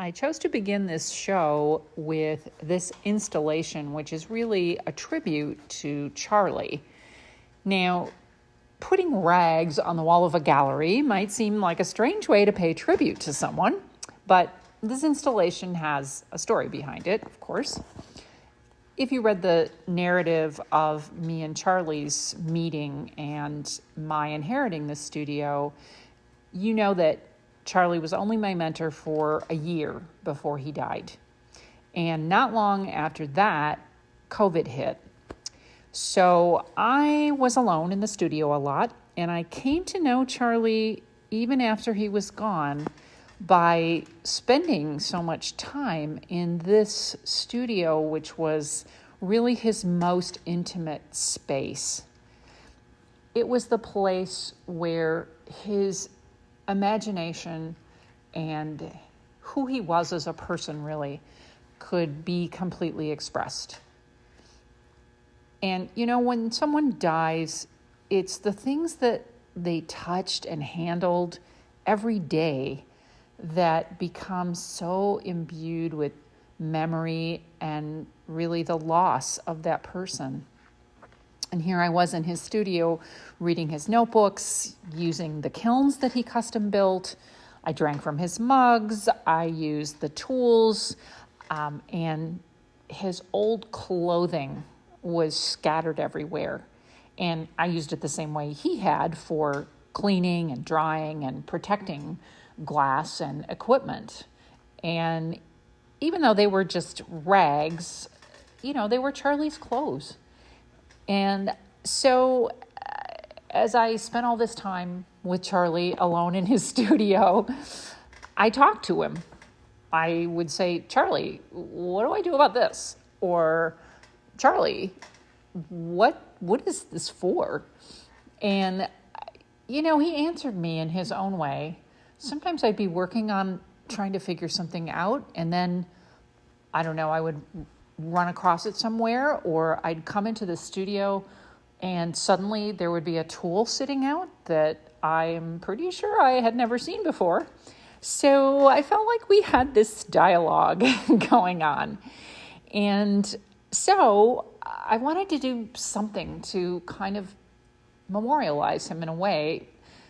I chose to begin this show with this installation, which is really a tribute to Charlie. Now, putting rags on the wall of a gallery might seem like a strange way to pay tribute to someone, but this installation has a story behind it, of course. If you read the narrative of me and Charlie's meeting and my inheriting the studio, you know that Charlie was only my mentor for a year before he died. And not long after that, COVID hit. So I was alone in the studio a lot, and I came to know Charlie even after he was gone by spending so much time in this studio, which was really his most intimate space. It was the place where his imagination and who he was as a person really could be completely expressed. And when someone dies, it's the things that they touched and handled every day that become so imbued with memory and really the loss of that person. And here I was in his studio reading his notebooks, using the kilns that he custom built. I drank from his mugs. I used the tools, and his old clothing was scattered everywhere. And I used it the same way he had for cleaning and drying and protecting glass and equipment. And even though they were just rags, they were Charlie's clothes. And so as I spent all this time with Charlie alone in his studio, I talked to him. I would say, Charlie, what do I do about this? Or, Charlie, what is this for? And, he answered me in his own way. Sometimes I'd be working on trying to figure something out, and then, I would run across it somewhere, or I'd come into the studio and suddenly there would be a tool sitting out that I'm pretty sure I had never seen before. So I felt like we had this dialogue going on. And so I wanted to do something to kind of memorialize him in a way.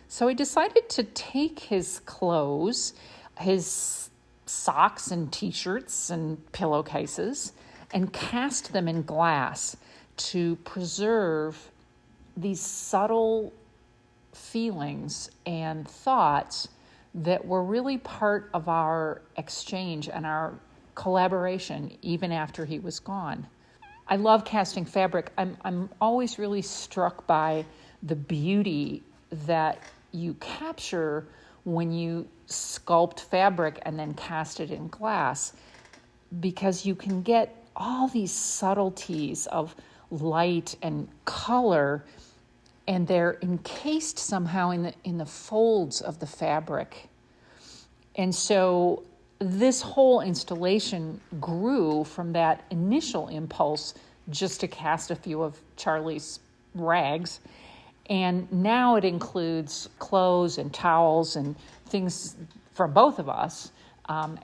So I decided to take his clothes, his socks and t-shirts and pillowcases, and cast them in glass to preserve these subtle feelings and thoughts that were really part of our exchange and our collaboration even after he was gone. I love casting fabric. I'm always really struck by the beauty that you capture when you sculpt fabric and then cast it in glass, because you can get all these subtleties of light and color, and they're encased somehow in the folds of the fabric. And so this whole installation grew from that initial impulse just to cast a few of Charlie's rags. And now it includes clothes and towels and things from both of us,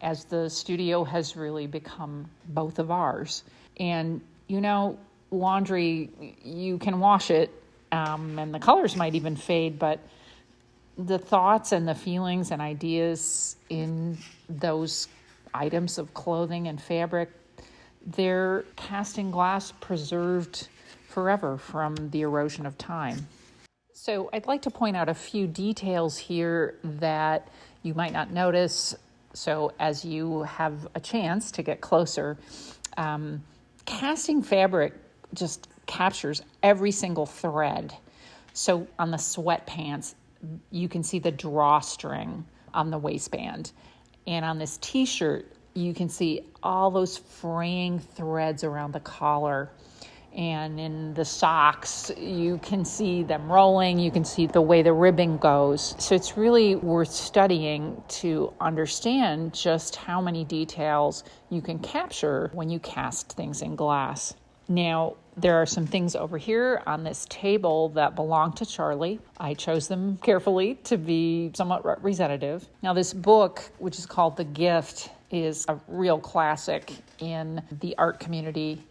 as the studio has really become both of ours. And, laundry, you can wash it, and the colors might even fade, but the thoughts and the feelings and ideas in those items of clothing and fabric, they're cast in glass, preserved forever from the erosion of time. So I'd like to point out a few details here that you might not notice. So as you have a chance to get closer, casting fabric just captures every single thread. So on the sweatpants, you can see the drawstring on the waistband. And on this t-shirt, you can see all those fraying threads around the collar. And in the socks, you can see them rolling. You can see the way the ribbing goes. So it's really worth studying to understand just how many details you can capture when you cast things in glass. Now, there are some things over here on this table that belong to Charlie. I chose them carefully to be somewhat representative. Now, this book, which is called The Gift, is a real classic in the art community.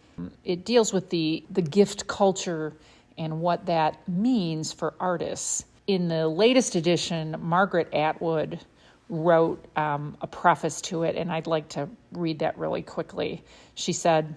It deals with the gift culture and what that means for artists. In the latest edition, Margaret Atwood wrote a preface to it, and I'd like to read that really quickly. She said,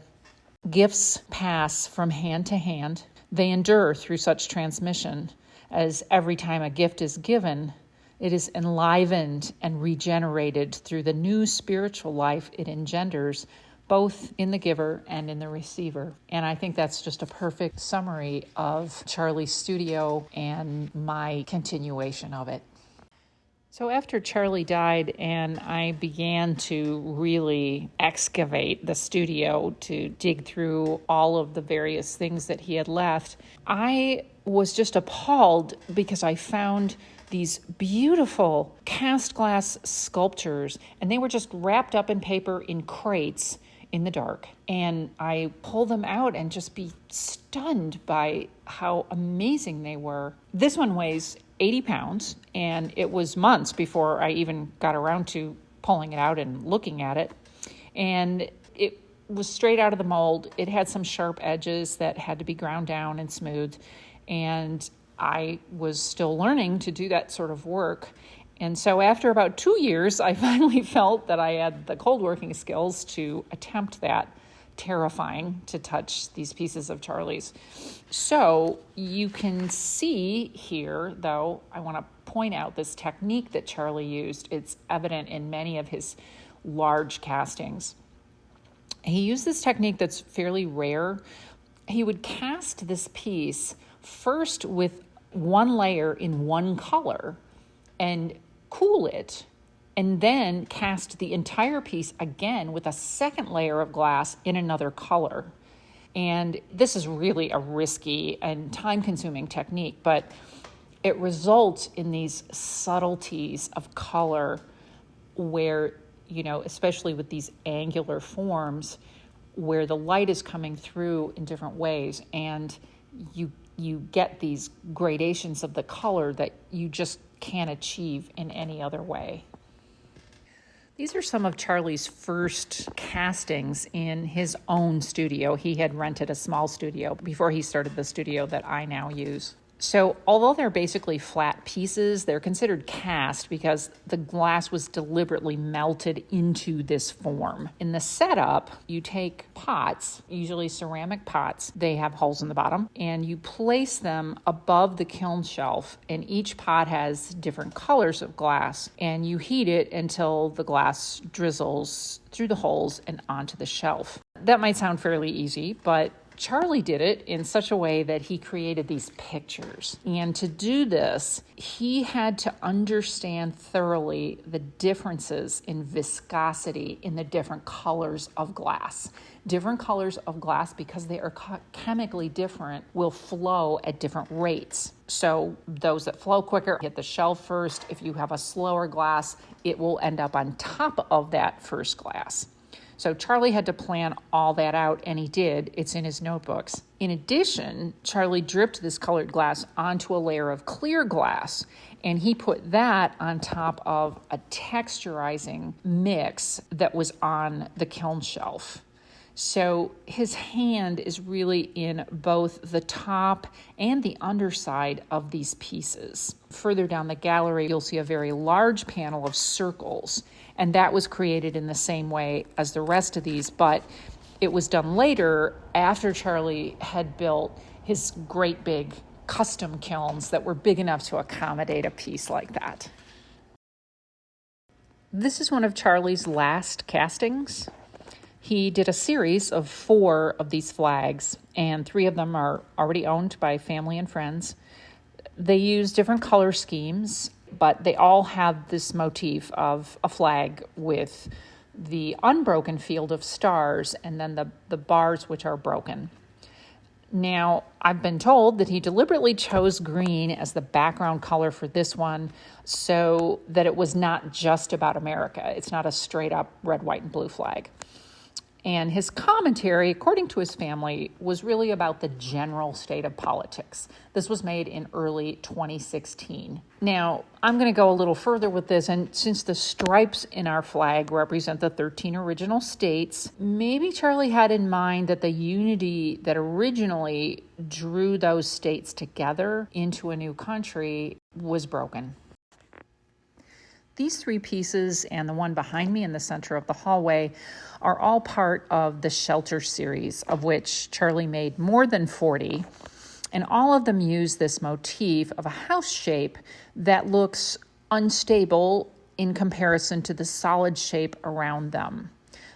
"Gifts pass from hand to hand. They endure through such transmission, as every time a gift is given, it is enlivened and regenerated through the new spiritual life it engenders, both in the giver and in the receiver." And I think that's just a perfect summary of Charlie's studio and my continuation of it. So after Charlie died and I began to really excavate the studio to dig through all of the various things that he had left, I was just appalled because I found these beautiful cast glass sculptures, and they were just wrapped up in paper in crates in the dark. And I pull them out and just be stunned by how amazing they were. This one weighs 80 pounds, and it was months before I even got around to pulling it out and looking at it. And it was straight out of the mold. It had some sharp edges that had to be ground down and smoothed. And I was still learning to do that sort of work. And so after about 2 years, I finally felt that I had the cold working skills to attempt that. Terrifying to touch these pieces of Charlie's. So you can see here, though, I want to point out this technique that Charlie used. It's evident in many of his large castings. He used this technique that's fairly rare. He would cast this piece first with one layer in one color and cool it, and then cast the entire piece again with a second layer of glass in another color. And this is really a risky and time-consuming technique, but it results in these subtleties of color where, especially with these angular forms, where the light is coming through in different ways, and you get these gradations of the color that you just can't achieve in any other way. These are some of Charlie's first castings in his own studio. He had rented a small studio before he started the studio that I now use. So although they're basically flat pieces, they're considered cast because the glass was deliberately melted into this form. In the setup, you take pots, usually ceramic pots. They have holes in the bottom, and you place them above the kiln shelf, and each pot has different colors of glass, and you heat it until the glass drizzles through the holes and onto the shelf. That might sound fairly easy, but Charlie did it in such a way that he created these pictures. And to do this, he had to understand thoroughly the differences in viscosity in the different colors of glass. Different colors of glass, because they are chemically different, will flow at different rates. So those that flow quicker hit the shelf first. If you have a slower glass, it will end up on top of that first glass. So Charlie had to plan all that out, and he did. It's in his notebooks. In addition, Charlie dripped this colored glass onto a layer of clear glass, and he put that on top of a texturizing mix that was on the kiln shelf. So his hand is really in both the top and the underside of these pieces. Further down the gallery, you'll see a very large panel of circles, and that was created in the same way as the rest of these, but it was done later after Charlie had built his great big custom kilns that were big enough to accommodate a piece like that. This is one of Charlie's last castings. He did a series of 4 of these flags, and 3 of them are already owned by family and friends. They use different color schemes, but they all have this motif of a flag with the unbroken field of stars and then the bars which are broken. Now, I've been told that he deliberately chose green as the background color for this one so that it was not just about America. It's not a straight up red, white, and blue flag. And his commentary, according to his family, was really about the general state of politics. This was made in early 2016. Now, I'm going to go a little further with this, and since the stripes in our flag represent the 13 original states, maybe Charlie had in mind that the unity that originally drew those states together into a new country was broken. These three pieces and the one behind me in the center of the hallway are all part of the Shelter series, of which Charlie made more than 40. And all of them use this motif of a house shape that looks unstable in comparison to the solid shape around them.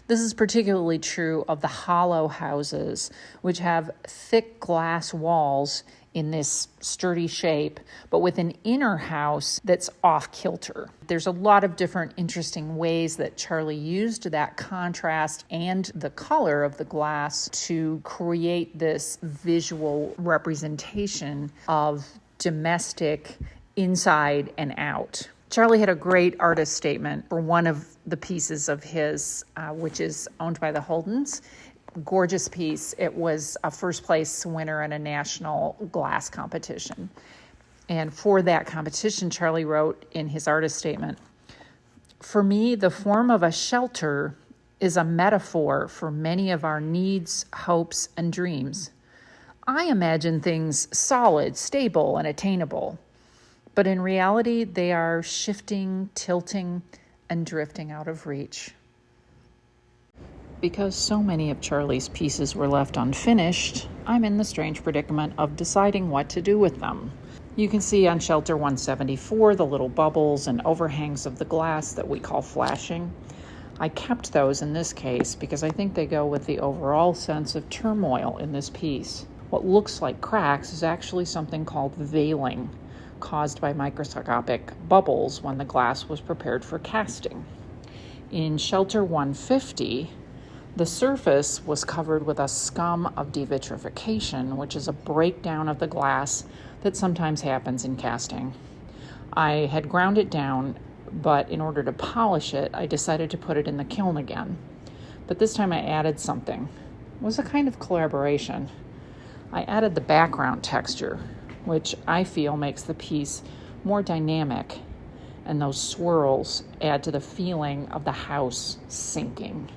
This is particularly true of the hollow houses, which have thick glass walls in this sturdy shape, but with an inner house that's off kilter. There's a lot of different interesting ways that Charlie used that contrast and the color of the glass to create this visual representation of domestic inside and out. Charlie had a great artist statement for one of the pieces of his, which is owned by the Holdens. Gorgeous piece. It was a first place winner in a national glass competition. And for that competition, Charlie wrote in his artist statement, "For me, the form of a shelter is a metaphor for many of our needs, hopes, and dreams. I imagine things solid, stable, and attainable. But in reality, they are shifting, tilting, and drifting out of reach." Because so many of Charlie's pieces were left unfinished, I'm in the strange predicament of deciding what to do with them. You can see on Shelter 174 the little bubbles and overhangs of the glass that we call flashing. I kept those in this case because I think they go with the overall sense of turmoil in this piece. What looks like cracks is actually something called veiling, caused by microscopic bubbles when the glass was prepared for casting. In Shelter 150, the surface was covered with a scum of devitrification, which is a breakdown of the glass that sometimes happens in casting. I had ground it down, but in order to polish it, I decided to put it in the kiln again. But this time I added something. It was a kind of collaboration. I added the background texture, which I feel makes the piece more dynamic, and those swirls add to the feeling of the house sinking.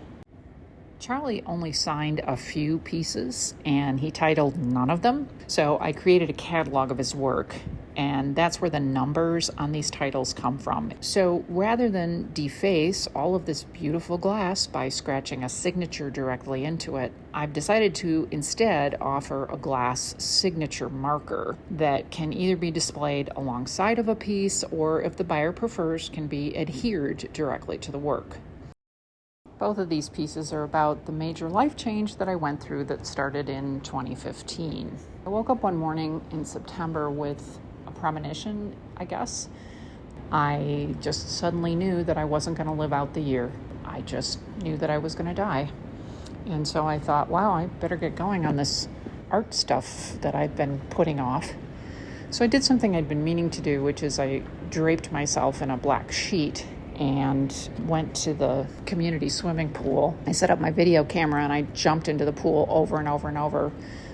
Charlie only signed a few pieces, and he titled none of them. So I created a catalog of his work, and that's where the numbers on these titles come from. So rather than deface all of this beautiful glass by scratching a signature directly into it, I've decided to instead offer a glass signature marker that can either be displayed alongside of a piece, or if the buyer prefers, can be adhered directly to the work. Both of these pieces are about the major life change that I went through that started in 2015. I woke up one morning in September with a premonition, I guess. I just suddenly knew that I wasn't going to live out the year. I just knew that I was going to die. And so I thought, wow, I better get going on this art stuff that I've been putting off. So I did something I'd been meaning to do, which is I draped myself in a black sheet and went to the community swimming pool. I set up my video camera and I jumped into the pool over and over and over.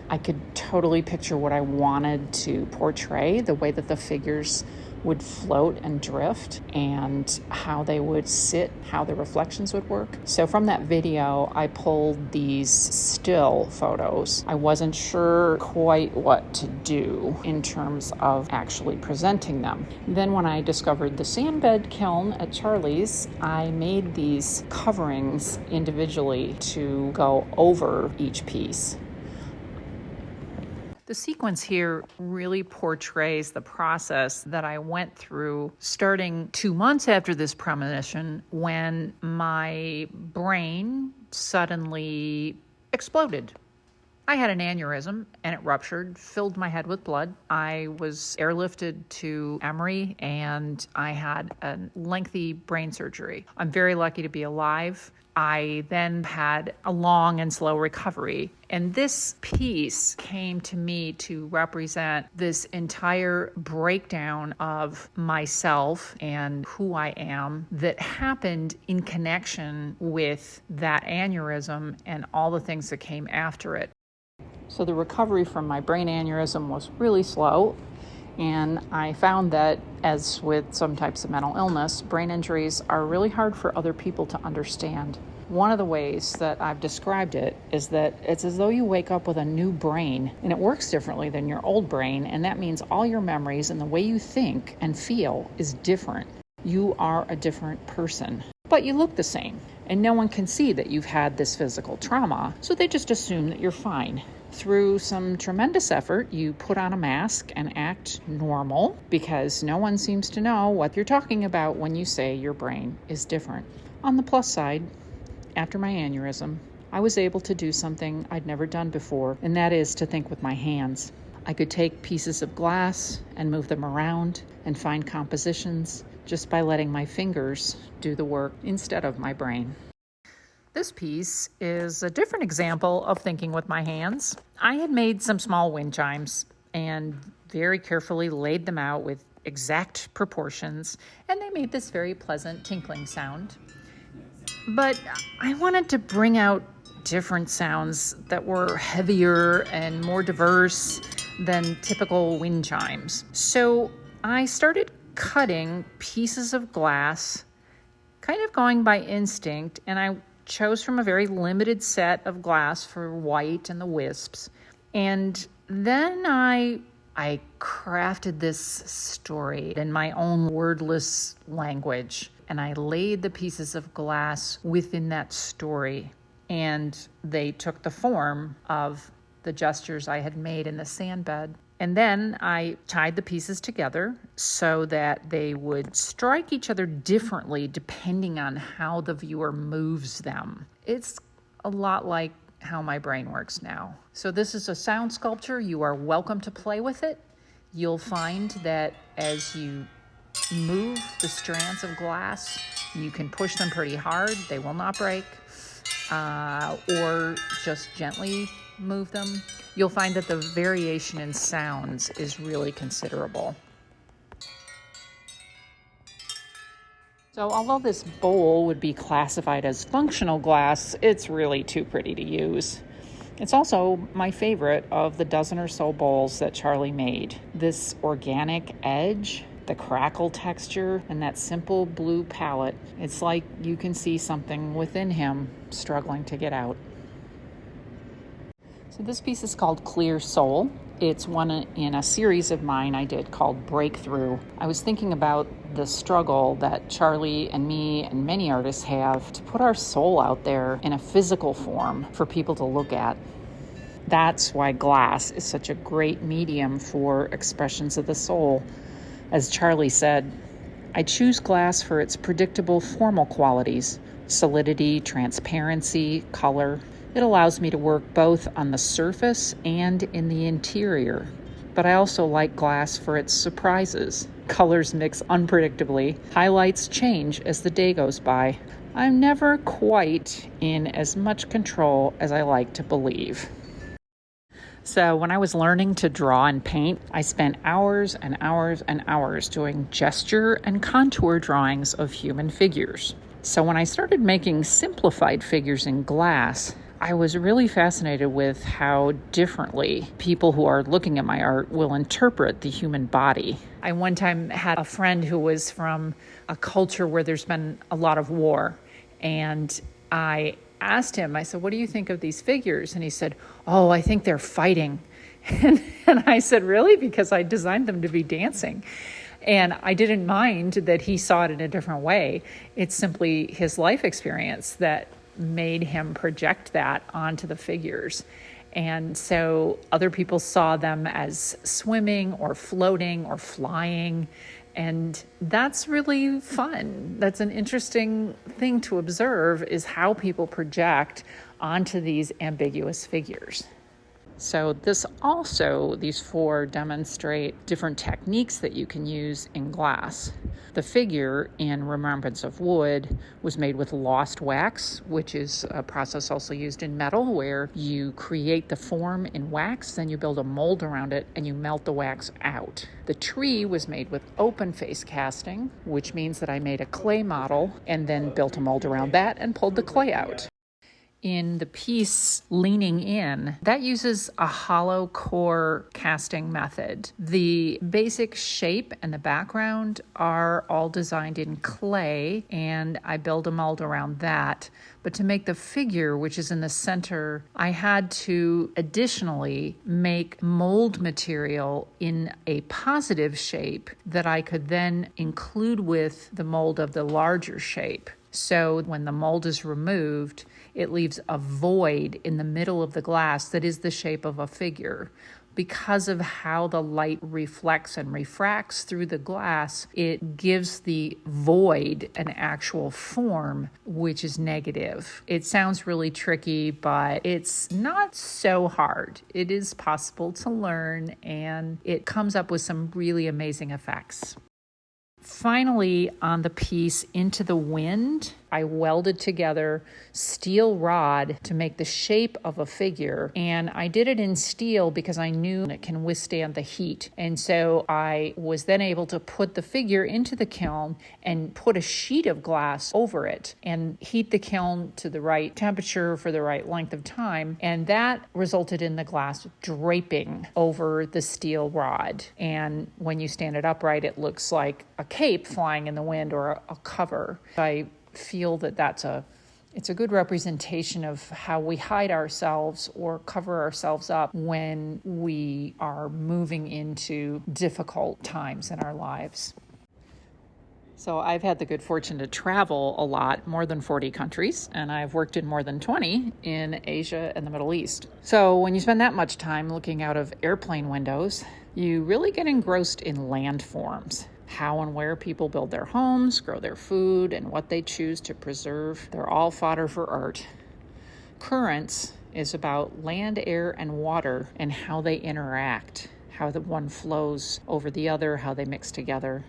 I could totally picture what I wanted to portray, the way that the figures would float and drift and how they would sit, how the reflections would work. So from that video, I pulled these still photos. I wasn't sure quite what to do in terms of actually presenting them. Then when I discovered the sandbed kiln at Charlie's, I made these coverings individually to go over each piece. The sequence here really portrays the process that I went through starting 2 months after this premonition, when my brain suddenly exploded. I had an aneurysm and it ruptured, filled my head with blood. I was airlifted to Emory and I had a lengthy brain surgery. I'm very lucky to be alive. I then had a long and slow recovery. And this piece came to me to represent this entire breakdown of myself and who I am that happened in connection with that aneurysm and all the things that came after it. So the recovery from my brain aneurysm was really slow. And I found that, as with some types of mental illness, brain injuries are really hard for other people to understand. One of the ways that I've described it is that it's as though you wake up with a new brain, and it works differently than your old brain, and that means all your memories and the way you think and feel is different. You are a different person, but you look the same, and no one can see that you've had this physical trauma, so they just assume that you're fine. Through some tremendous effort, you put on a mask and act normal because no one seems to know what you're talking about when you say your brain is different. On the plus side, after my aneurysm, I was able to do something I'd never done before, and that is to think with my hands. I could take pieces of glass and move them around and find compositions just by letting my fingers do the work instead of my brain. This piece is a different example of thinking with my hands. I had made some small wind chimes and very carefully laid them out with exact proportions, and they made this very pleasant tinkling sound. But I wanted to bring out different sounds that were heavier and more diverse than typical wind chimes. So I started cutting pieces of glass, kind of going by instinct, and I chose from a very limited set of glass for white and the wisps. And then I crafted this story in my own wordless language, and I laid the pieces of glass within that story, and they took the form of the gestures I had made in the sand bed. And then I tied the pieces together so that they would strike each other differently depending on how the viewer moves them. It's a lot like how my brain works now. So this is a sound sculpture. You are welcome to play with it. You'll find that as you move the strands of glass, you can push them pretty hard. They will not break. Or just gently move them. You'll find that the variation in sounds is really considerable. So although this bowl would be classified as functional glass, it's really too pretty to use. It's also my favorite of the dozen or so bowls that Charlie made. This organic edge, the crackle texture, and that simple blue palette. It's like you can see something within him struggling to get out. So this piece is called Clear Soul. It's one in a series of mine I did called Breakthrough. I was thinking about the struggle that Charlie and me and many artists have to put our soul out there in a physical form for people to look at. That's why glass is such a great medium for expressions of the soul. As Charlie said, I choose glass for its predictable formal qualities, solidity, transparency, color. It allows me to work both on the surface and in the interior. But I also like glass for its surprises. Colors mix unpredictably. Highlights change as the day goes by. I'm never quite in as much control as I like to believe. So when I was learning to draw and paint, I spent hours and hours and hours doing gesture and contour drawings of human figures. So when I started making simplified figures in glass, I was really fascinated with how differently people who are looking at my art will interpret the human body. I one time had a friend who was from a culture where there's been a lot of war, and I asked him, I said, what do you think of these figures? And he said, oh, I think they're fighting. And I said, really? Because I designed them to be dancing. And I didn't mind that he saw it in a different way. It's simply his life experience that made him project that onto the figures. And so other people saw them as swimming or floating or flying. And that's really fun. That's an interesting thing to observe, is how people project onto these ambiguous figures. So these four demonstrate different techniques that you can use in glass. The figure, in remembrance of wood, was made with lost wax, which is a process also used in metal, where you create the form in wax, then you build a mold around it, and you melt the wax out. The tree was made with open face casting, which means that I made a clay model and then built a mold around that and pulled the clay out. In the piece Leaning In, that uses a hollow core casting method. The basic shape and the background are all designed in clay, and I build a mold around that. But to make the figure, which is in the center, I had to additionally make mold material in a positive shape that I could then include with the mold of the larger shape. So when the mold is removed, it leaves a void in the middle of the glass that is the shape of a figure. Because of how the light reflects and refracts through the glass, it gives the void an actual form, which is negative. It sounds really tricky, but it's not so hard. It is possible to learn, and it comes up with some really amazing effects. Finally, on the piece Into the Wind, I welded together steel rod to make the shape of a figure, and I did it in steel because I knew it can withstand the heat. And so I was then able to put the figure into the kiln and put a sheet of glass over it and heat the kiln to the right temperature for the right length of time, and that resulted in the glass draping over the steel rod. And when you stand it upright, it looks like a cape flying in the wind or a cover. I feel that it's a good representation of how we hide ourselves or cover ourselves up when we are moving into difficult times in our lives. So I've had the good fortune to travel a lot, more than 40 countries, and I've worked in more than 20 in Asia and the Middle East. So when you spend that much time looking out of airplane windows, you really get engrossed in landforms. How and where people build their homes, grow their food, and what they choose to preserve. They're all fodder for art. Currents is about land, air, and water and how they interact, how the one flows over the other, how they mix together.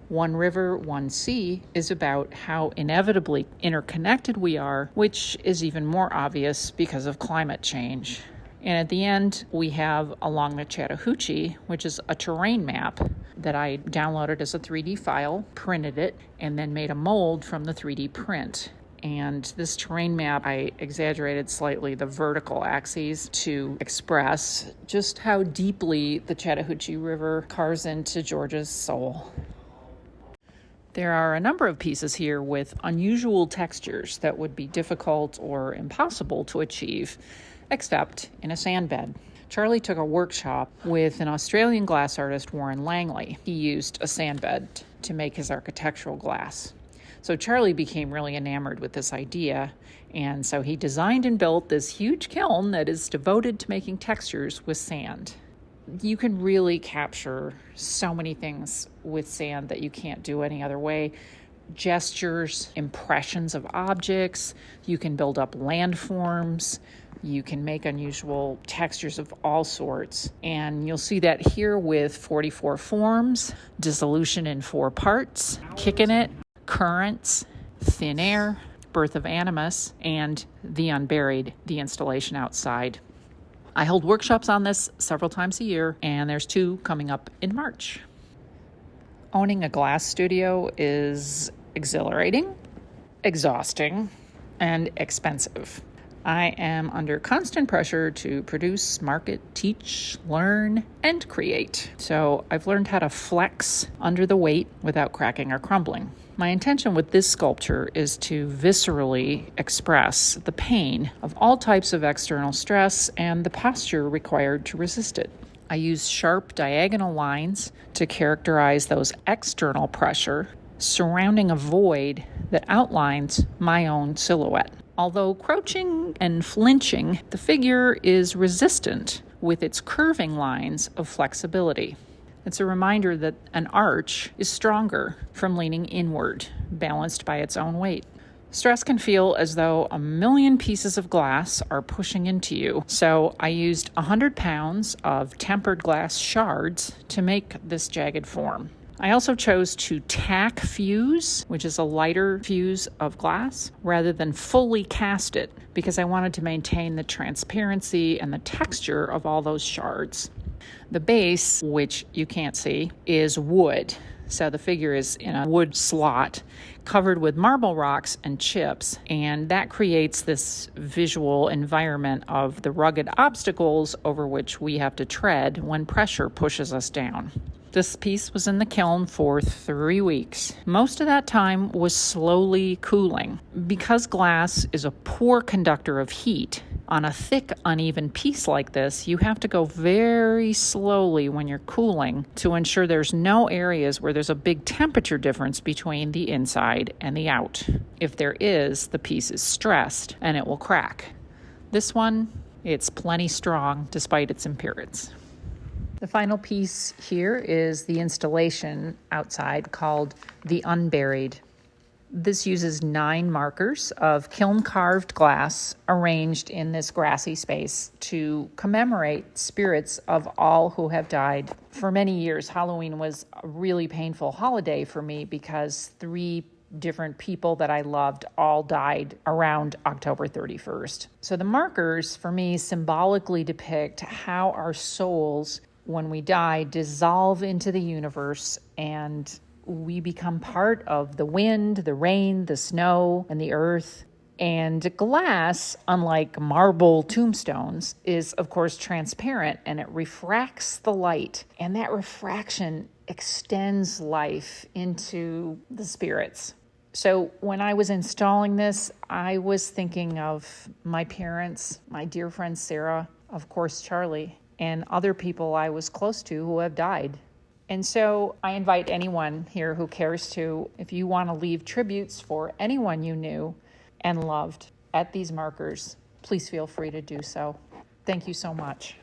One River, One Sea is about how inevitably interconnected we are, which is even more obvious because of climate change. And at the end, we have Along the Chattahoochee, which is a terrain map that I downloaded as a 3D file, printed it, and then made a mold from the 3D print. And this terrain map, I exaggerated slightly the vertical axes to express just how deeply the Chattahoochee River carves into Georgia's soul. There are a number of pieces here with unusual textures that would be difficult or impossible to achieve, except in a sand bed. Charlie took a workshop with an Australian glass artist, Warren Langley. He used a sand bed to make his architectural glass. So Charlie became really enamored with this idea, and so he designed and built this huge kiln that is devoted to making textures with sand. You can really capture so many things with sand that you can't do any other way. Gestures, impressions of objects, you can build up landforms, you can make unusual textures of all sorts. And you'll see that here with 44 forms, dissolution in 4 parts, kicking it, currents, thin air, birth of animus, and the unburied, the installation outside. I hold workshops on this several times a year, and there's 2 coming up in March. Owning a glass studio is exhilarating, exhausting, and expensive. I am under constant pressure to produce, market, teach, learn, and create. So I've learned how to flex under the weight without cracking or crumbling. My intention with this sculpture is to viscerally express the pain of all types of external stress and the posture required to resist it. I use sharp diagonal lines to characterize those external pressure surrounding a void that outlines my own silhouette. Although crouching and flinching, the figure is resistant with its curving lines of flexibility. It's a reminder that an arch is stronger from leaning inward, balanced by its own weight. Stress can feel as though a million pieces of glass are pushing into you. So I used 100 pounds of tempered glass shards to make this jagged form. I also chose to tack fuse, which is a lighter fuse of glass, rather than fully cast it, because I wanted to maintain the transparency and the texture of all those shards. The base, which you can't see, is wood. So the figure is in a wood slot covered with marble rocks and chips, and that creates this visual environment of the rugged obstacles over which we have to tread when pressure pushes us down. This piece was in the kiln for 3 weeks. Most of that time was slowly cooling. Because glass is a poor conductor of heat, on a thick, uneven piece like this, you have to go very slowly when you're cooling to ensure there's no areas where there's a big temperature difference between the inside and the out. If there is, the piece is stressed and it will crack. This one, it's plenty strong despite its appearance. The final piece here is the installation outside called the Unburied. This uses 9 markers of kiln-carved glass arranged in this grassy space to commemorate spirits of all who have died. For many years, Halloween was a really painful holiday for me because 3 different people that I loved all died around October 31st. So the markers, for me, symbolically depict how our souls, when we die, dissolve into the universe and we become part of the wind, the rain, the snow, and the earth. And glass, unlike marble tombstones, is of course transparent and it refracts the light. And that refraction extends life into the spirits. So when I was installing this, I was thinking of my parents, my dear friend Sarah, of course Charlie, and other people I was close to who have died. And so I invite anyone here who cares to, if you want to leave tributes for anyone you knew and loved at these markers, please feel free to do so. Thank you so much.